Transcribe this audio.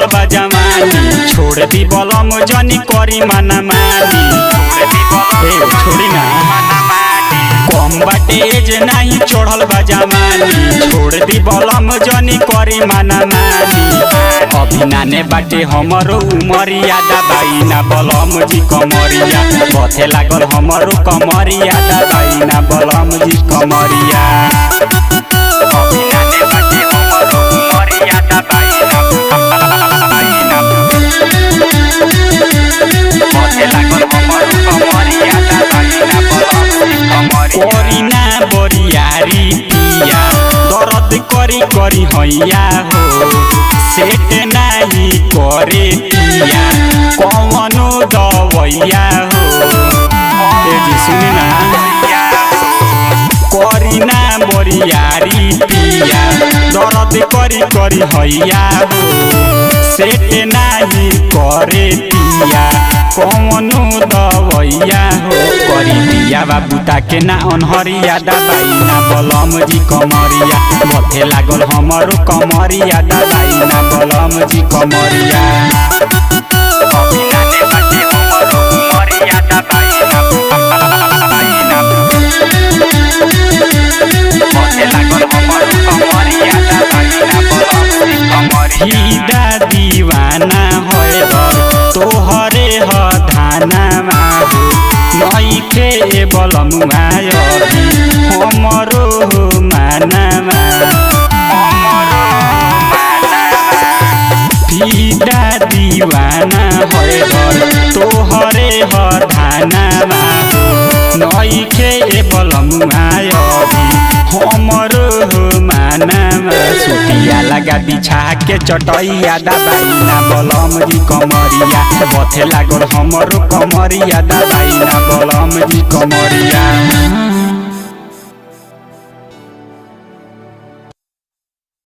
चढ़ल बा जवानी छोड़ दी बलम जनी करी माना मानी छोड़ी ना कम बाटे एज नहीं चढ़ल बा जवानी छोड़ दी बलम जनी करी माना मानी अभी नाने बाटे हमरो उमरिया दबाई ना बलम जी कमरिया बथे लागल हमरो कमरिया दबाई ना बलम जी कमरिया अभी नाने बाटे हमरो उमरिया दबाई ना बथे लागल हमरो कमरिया दबाई ना बलम जी कमरिया कोरी ना बोरियारी पिया दर्द करी करी हैया हो सेट नहीं करे पिया कौनो दवैया हो जी सुनना करी ना बोरियारी पिया दर्द करी करी हैया हो सेट नहीं करे पिया कौनो दवैया हो करी दिया बाबू ताके ना अनहरिया दबाई ना बलम जी कमरिया बथे लागल हमरो कमरिया दबाई ना बलम जी कमरिया अभी नाने बाटे हमरो कमरिया दबाई ना बथे लागल हमरो कमरिया दबाई ना बलम जी कमरिया दीवाना होए तोहरे ह धाना माहो नइखे बलमुआ अभी हमरो माना फिदा दीवाना होए तोहरे ह धाना माहो नइखे बलमुआ अभी हमरो माना सुतिया लगा बिछा के चटैया दबाई ना बलम जी कमरिया बथे लागल हमरो कमरिया दबाई ना बलम जी कमरिया।